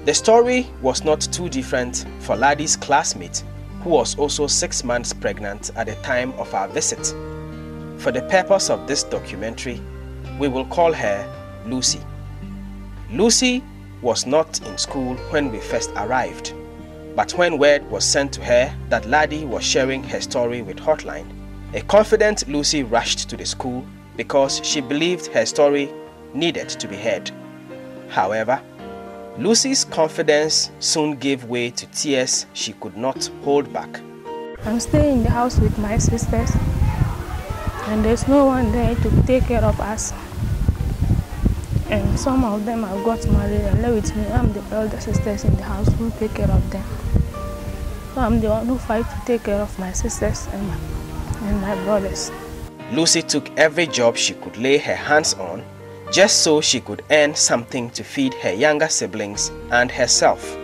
The story was not too different for Laddie's classmate, who was also 6 months pregnant at the time of our visit. For the purpose of this documentary, we will call her Lucy. Lucy was not in school when we first arrived, but when word was sent to her that Laddie was sharing her story with Hotline, a confident Lucy rushed to the school because she believed her story needed to be heard. However, Lucy's confidence soon gave way to tears she could not hold back. I'm staying in the house with my sisters, and there's no one there to take care of us. And some of them have got married and live with me. I'm the elder sisters in the house who take care of them. So I'm the one who fight to take care of my sisters and my brothers. Lucy took every job she could lay her hands on just so she could earn something to feed her younger siblings and herself.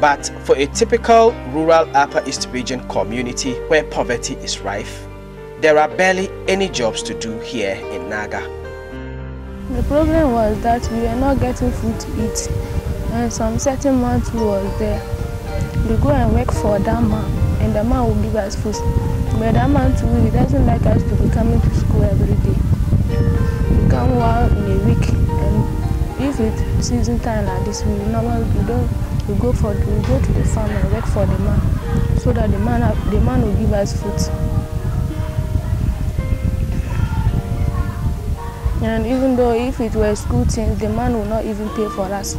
But for a typical rural Upper East Region community where poverty is rife, there are barely any jobs to do here in Naga. The problem was that we were not getting food to eat, and some certain man who was there. We go and work for that man, and the man will give us food. But that man too, he doesn't like us to be coming to school every day. We come once in a week, and if it's season time like this, we go to the farm and work for the man, so that the man will give us food. And even though if it were school things, the man will not even pay for us.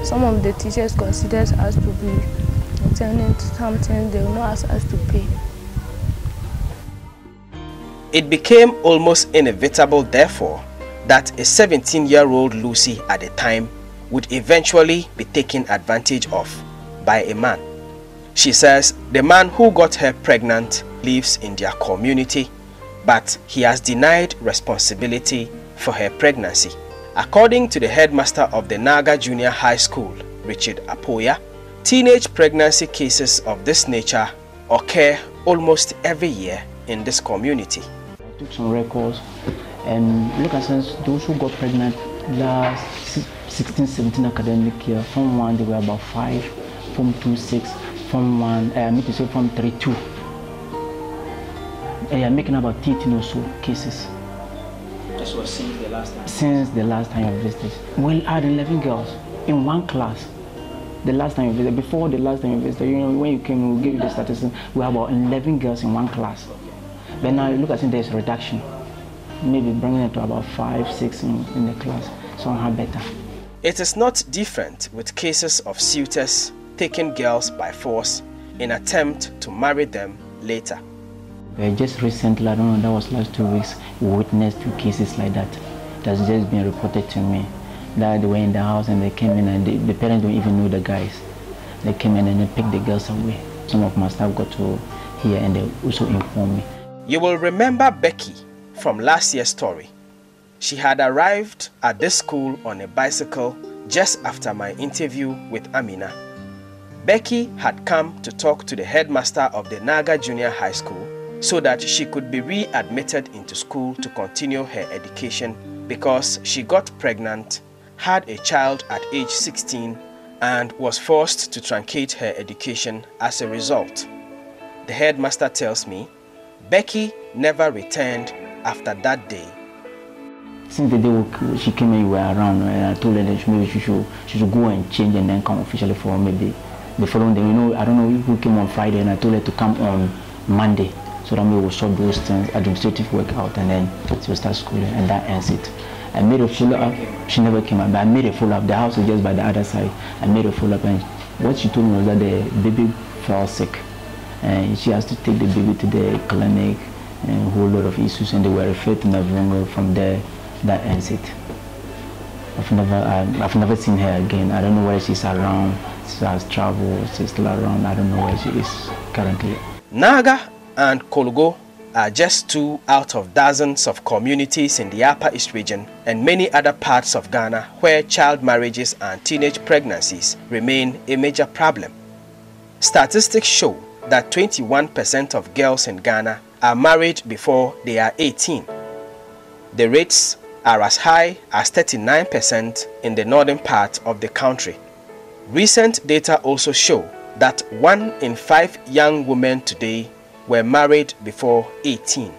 Some of the teachers consider us to be attending to something, they will not ask us to pay. It became almost inevitable, therefore, that a 17-year-old Lucy at the time would eventually be taken advantage of by a man. She says the man who got her pregnant lives in their community, but he has denied responsibility for her pregnancy. According to the headmaster of the Naga Junior High School, Richard Apoya, teenage pregnancy cases of this nature occur almost every year in this community. I took some records and look at those who got pregnant last 16-17 academic year. From 1 they were about 5, from 2 6, from 1 from 3 2. Making about 13 or so cases. This was since the last time? Since the last time I visited. Well, I had 11 girls in one class. The last time you visited, before the last time you visited, you know, when you came, we gave you the statistics, we have about 11 girls in one class. But now look at it, there's a reduction. Maybe bringing it to about 5, 6 in the class, somehow better. It is not different with cases of suitors taking girls by force in attempt to marry them later. Just recently, I don't know, that was last 2 weeks, we witnessed 2 cases like that. That's just been reported to me. That they were in the house and they came in and the parents don't even know the guys. They came in and they picked the girls away. Some of my staff got to hear and they also informed me. You will remember Becky from last year's story. She had arrived at this school on a bicycle just after my interview with Amina. Becky had come to talk to the headmaster of the Naga Junior High School so that she could be readmitted into school to continue her education because she got pregnant, had a child at age 16, and was forced to truncate her education as a result. The headmaster tells me Becky never returned after that day. Since the day she came and you were around, and I told her that maybe she should go and change and then come officially for maybe the following day. You know, I don't know who came on Friday, and I told her to come on Monday so that we will sort those things, administrative work out, and then she will start schooling, and that ends it. I made a follow-up. She never came up, but I made a follow-up. The house was just by the other side. I made a follow-up, and what she told me was that the baby fell sick, and she has to take the baby to the clinic, and a whole lot of issues, and they were referred to Navrungo. From there. That ends it. I've never seen her again. I don't know where she's around. She has traveled. She's still around. I don't know where she is currently. Naga and Kolugo are just 2 out of dozens of communities in the Upper East region and many other parts of Ghana where child marriages and teenage pregnancies remain a major problem. Statistics show that 21% of girls in Ghana are married before they are 18. The rates are as high as 39% in the northern part of the country. Recent data also show that 1 in 5 young women today were married before 18.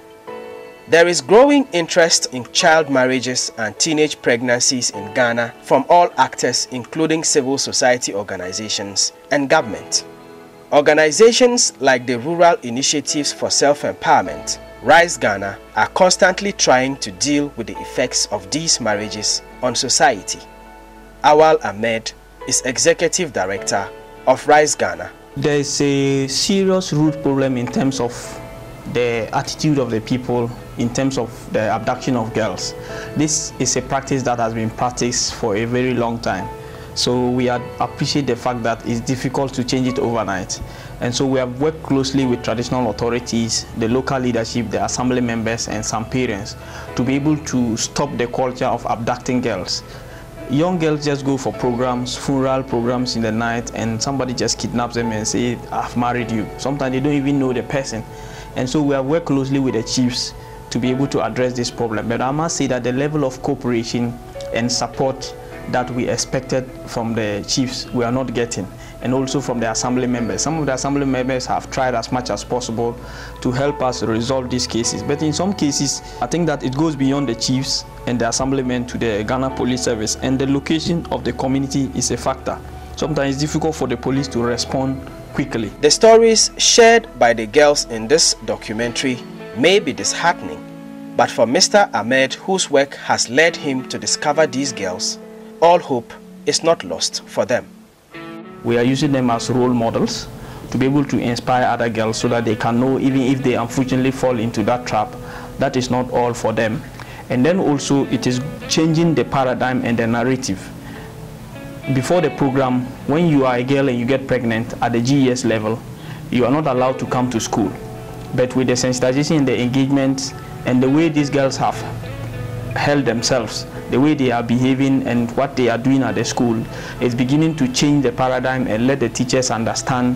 There is growing interest in child marriages and teenage pregnancies in Ghana from all actors, including civil society organizations and government. Organizations like the Rural Initiatives for Self-Empowerment, Rise Ghana, are constantly trying to deal with the effects of these marriages on society. Awal Ahmed is Executive Director of Rise Ghana. There is a serious root problem in terms of the attitude of the people in terms of the abduction of girls. This is a practice that has been practiced for a very long time. So we appreciate the fact that it's difficult to change it overnight. And so we have worked closely with traditional authorities, the local leadership, the assembly members, and some parents to be able to stop the culture of abducting girls. Young girls just go for programs, funeral programs in the night, and somebody just kidnaps them and say, "I've married you." Sometimes they don't even know the person. And so we have worked closely with the chiefs to be able to address this problem. But I must say that the level of cooperation and support that we expected from the chiefs, we are not getting, and also from the assembly members. Some of the assembly members have tried as much as possible to help us resolve these cases. But in some cases, I think that it goes beyond the chiefs and the assemblymen to the Ghana Police Service, and the location of the community is a factor. Sometimes it's difficult for the police to respond quickly. The stories shared by the girls in this documentary may be disheartening, but for Mr. Ahmed, whose work has led him to discover these girls, all hope is not lost for them. We are using them as role models to be able to inspire other girls so that they can know, even if they unfortunately fall into that trap, that is not all for them. And then also it is changing the paradigm and the narrative. Before the program, when you are a girl and you get pregnant at the GES level, you are not allowed to come to school. But with the sensitization and the engagement and the way these girls have held themselves, the way they are behaving and what they are doing at the school is beginning to change the paradigm and let the teachers understand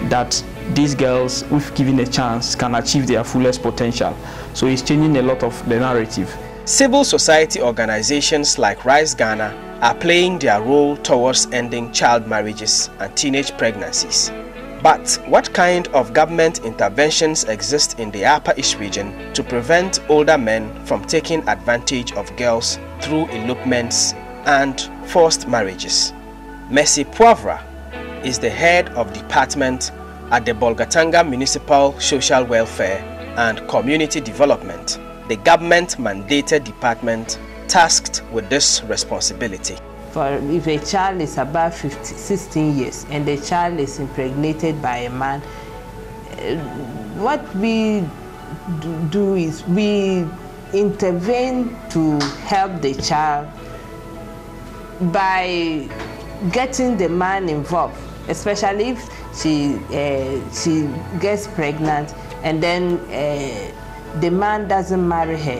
that these girls, if given a chance, can achieve their fullest potential. So it's changing a lot of the narrative. Civil society organizations like Rise Ghana are playing their role towards ending child marriages and teenage pregnancies. But what kind of government interventions exist in the Upper East region to prevent older men from taking advantage of girls through elopements and forced marriages? Mercy Poivra is the head of department at the Bolgatanga Municipal Social Welfare and Community Development, the government-mandated department tasked with this responsibility. For if a child is above 16 years and the child is impregnated by a man, what we do is we intervene to help the child by getting the man involved, especially if she gets pregnant and then the man doesn't marry her.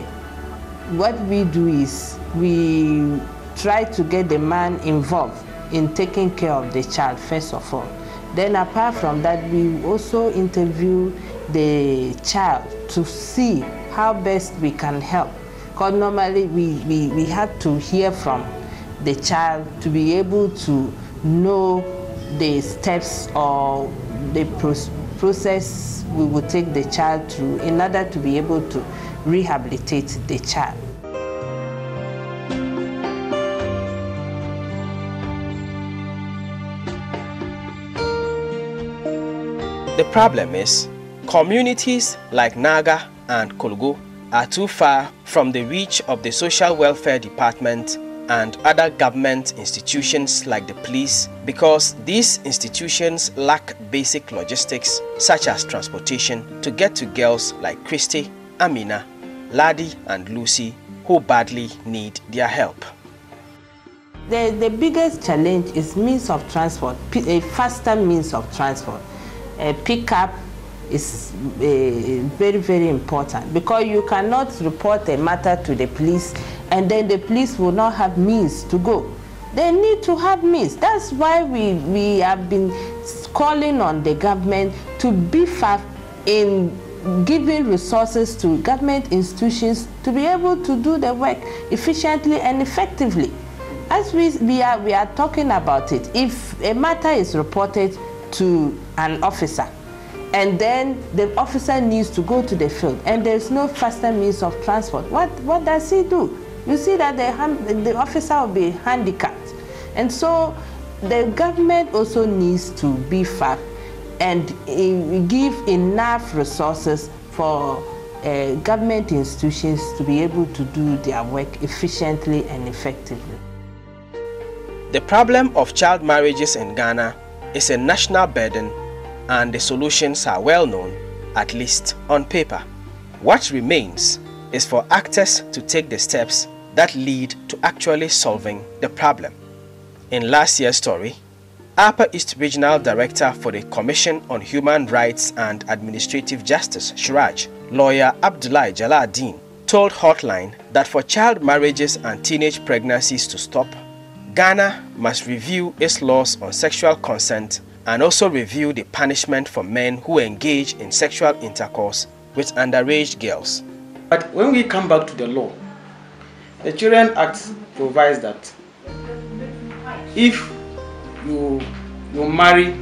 What we do is we try to get the man involved in taking care of the child first of all. Then apart from that, we also interview the child to see how best we can help. Because normally we have to hear from the child to be able to know the steps or the process we will take the child through in order to be able to rehabilitate the child. The problem is, communities like Naga and Kolgo are too far from the reach of the Social Welfare Department and other government institutions like the police, because these institutions lack basic logistics such as transportation to get to girls like Christy, Amina, Ladi and Lucy who badly need their help. The biggest challenge is means of transport, a faster means of transport. Pickup is very, very important, because you cannot report a matter to the police and then the police will not have means to go. They need to have means. That's why we have been calling on the government to beef up in giving resources to government institutions to be able to do the work efficiently and effectively. as we are talking about it, if a matter is reported to an officer, and then the officer needs to go to the field, and there's no faster means of transport, what does he do? You see that the officer will be handicapped. And so the government also needs to beef up and give enough resources for government institutions to be able to do their work efficiently and effectively. The problem of child marriages in Ghana is a national burden, and the solutions are well known, at least on paper. What remains is for actors to take the steps that lead to actually solving the problem. In last year's story, Upper East Regional Director for the Commission on Human Rights and Administrative Justice, Shiraj, lawyer Abdullah Jalaluddin, told Hotline that for child marriages and teenage pregnancies to stop, Ghana must review its laws on sexual consent and also review the punishment for men who engage in sexual intercourse with underage girls. But when we come back to the law, the Children Act provides that if you marry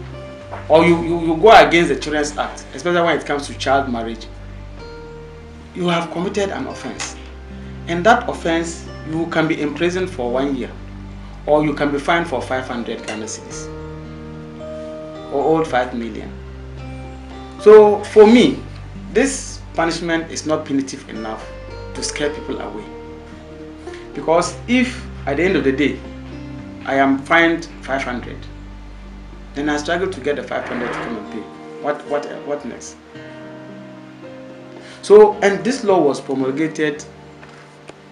or you go against the Children's Act, especially when it comes to child marriage, you have committed an offense. And that offense, you can be imprisoned for 1 year, or you can be fined for 500 Ghana cedis, or owed 5 million. So for me, this punishment is not punitive enough to scare people away. Because if at the end of the day I am fined 500, then I struggle to get the 500 to come and pay. What next? So, and this law was promulgated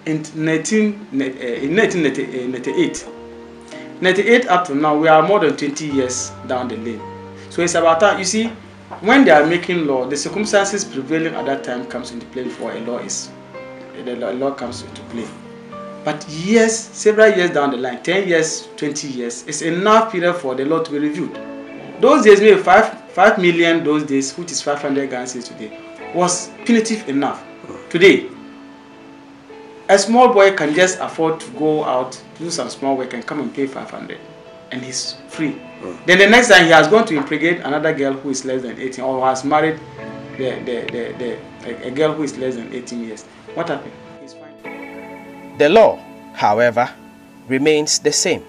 in 1998. 98 up to now, we are more than 20 years down the lane. So it's about time. You see, when they are making law, the circumstances prevailing at that time comes into play before the law comes into play. But years, several years down the line, 10 years, 20 years, it's enough period for the law to be reviewed. Those days, maybe 5 million those days, which is 500 Ghana cedis today, was punitive enough. Today, a small boy can just afford to go out, do some small work and come and pay 500, and he's free. Then the next time he has gone to impregnate another girl who is less than 18, or has married a girl who is less than 18 years. What happened? He's fine. The law, however, remains the same.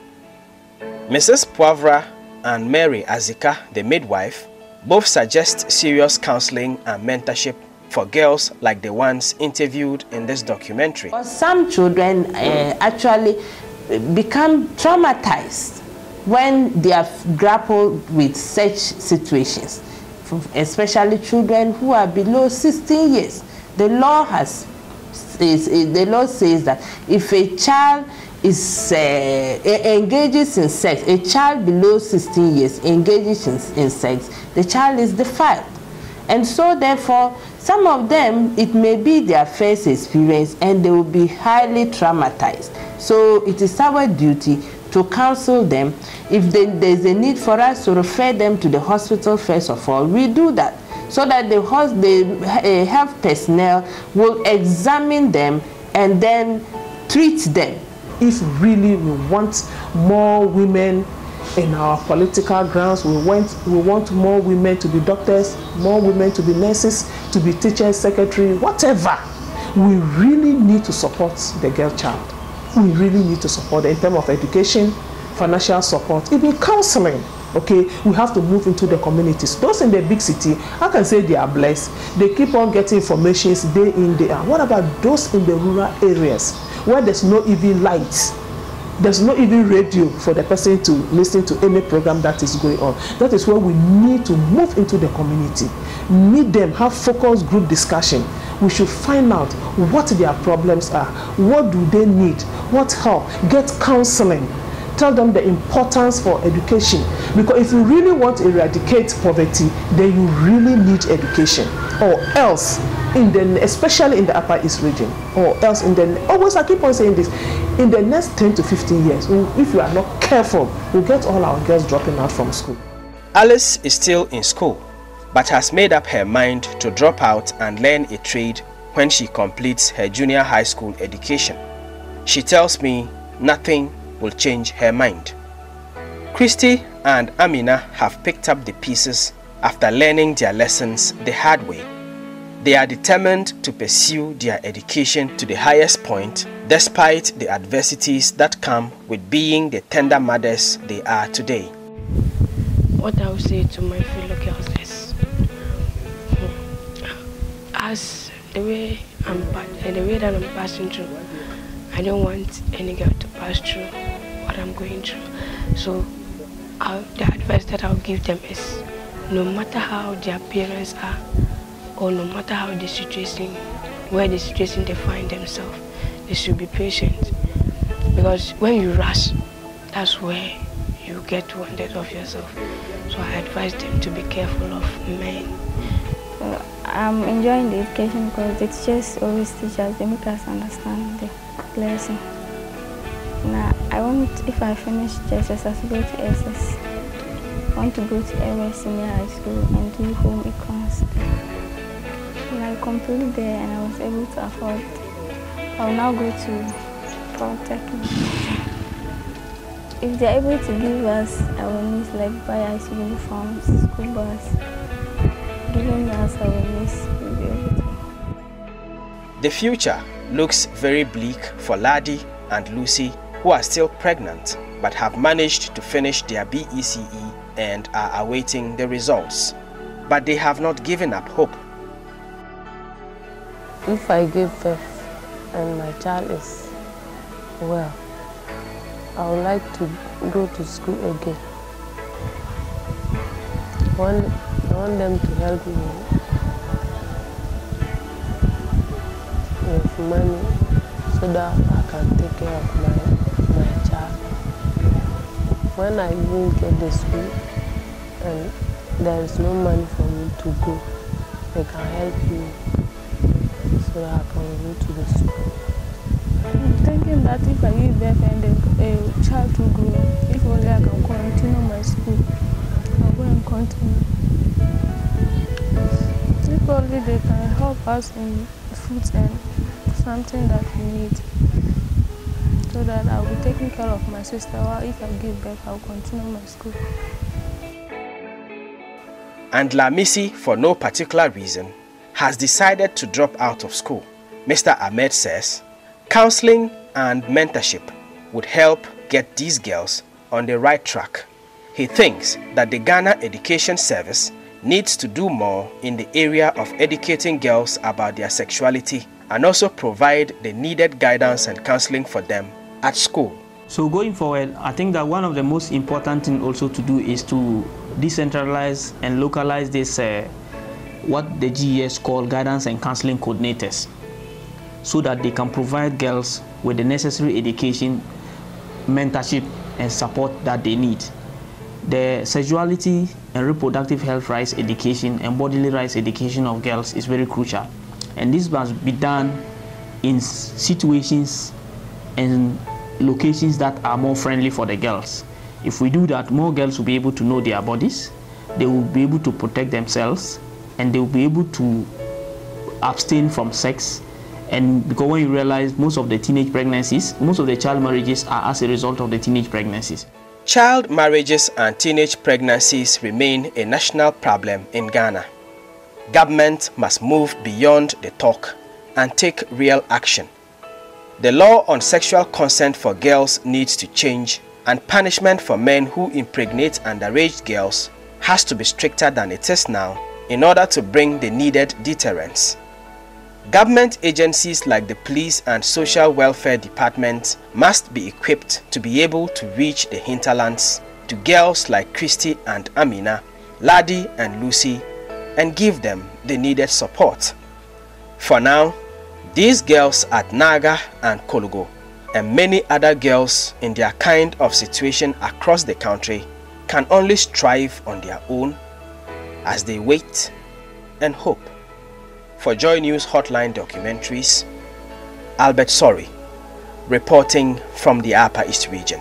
Mrs. Poivra and Mary Azika, the midwife, both suggest serious counseling and mentorship for girls like the ones interviewed in this documentary. Some children actually become traumatized when they have grappled with such situations, especially children who are below 16 years. The law says that if a child engages in sex, a child below 16 years engages in sex, the child is defiled. And so therefore, some of them, it may be their first experience and they will be highly traumatized. So it is our duty to counsel them. If there's a need for us to refer them to the hospital first of all, we do that, so that the health personnel will examine them and then treat them. If really we want more women in our political grounds, we want more women to be doctors, more women to be nurses, to be teachers, secretary, whatever, we really need to support the girl child. We really need to support in terms of education, financial support, even counseling. Okay, we have to move into the communities. Those in the big city, I can say they are blessed. They keep on getting information day in, day out. What about those in the rural areas where there's no even lights? There's no even radio for the person to listen to any program that is going on. That is where we need to move into the community. Meet them, have focused group discussion. We should find out what their problems are. What do they need? What help? Get counseling. Tell them the importance for education. Because if you really want to eradicate poverty, then you really need education. Or else, especially in the Upper East region, or else always I keep on saying this, in the next 10 to 15 years, if you are not careful, we'll get all our girls dropping out from school. Alice is still in school, but has made up her mind to drop out and learn a trade when she completes her junior high school education. She tells me nothing will change her mind. Christy and Amina have picked up the pieces after learning their lessons the hard way. They are determined to pursue their education to the highest point despite the adversities that come with being the tender mothers they are today. What I would say to my fellow girls is, as the way that I'm passing through, I don't want any girl to pass through what I'm going through. So the advice that I'll give them is, no matter how their parents are, or no matter how the situation, where the situation they find themselves, they should be patient. Because when you rush, that's where you get wounded of yourself. So I advise them to be careful of men. So I'm enjoying the education because the teachers always teach us, they make us understand the lesson. Now, I want, if I finish JSS, to go to SS. I want to go to every senior high school and do home econs. When I completed there and I was able to afford, I will now go to Polytechnic. If they are able to give us our needs like buy us uniforms, school bus, giving us our needs, we'll be able to. The future looks very bleak for Ladi and Lucy, who are still pregnant but have managed to finish their BECE and are awaiting the results. But they have not given up hope. If I give birth and my child is well, I would like to go to school again. I want them to help me with money so that I can take care of my child. When I didn't get the school and there is no money for me to go, they can help me so that I can go to the school. I'm thinking that if I give birth and a child will grow, if only I can continue my school, I'll go and continue. If only they can help us in food and something that we need, so that I'll be taking care of my sister, while if I give birth, I'll continue my school. And Lamisi, for no particular reason, has decided to drop out of school. Mr. Ahmed says counseling and mentorship would help get these girls on the right track. He thinks that the Ghana Education Service needs to do more in the area of educating girls about their sexuality and also provide the needed guidance and counseling for them at school. So going forward, I think that one of the most important things also to do is to decentralize and localize this, what the GES call guidance and counseling coordinators, so that they can provide girls with the necessary education, mentorship and support that they need. The sexuality and reproductive health rights education and bodily rights education of girls is very crucial. And this must be done in situations and locations that are more friendly for the girls. If we do that, more girls will be able to know their bodies, they will be able to protect themselves, and they will be able to abstain from sex. And because when you realize most of the teenage pregnancies, most of the child marriages are as a result of the teenage pregnancies. Child marriages and teenage pregnancies remain a national problem in Ghana. Government must move beyond the talk and take real action. The law on sexual consent for girls needs to change, and punishment for men who impregnate underage girls has to be stricter than it is now in order to bring the needed deterrence. Government agencies like the police and social welfare departments must be equipped to be able to reach the hinterlands to girls like Christy and Amina, Ladi and Lucy, and give them the needed support. For now, these girls at Naga and Kolugo and many other girls in their kind of situation across the country can only strive on their own as they wait and hope. For JoyNews Hotline documentaries, Albert Sorry, reporting from the Upper East region.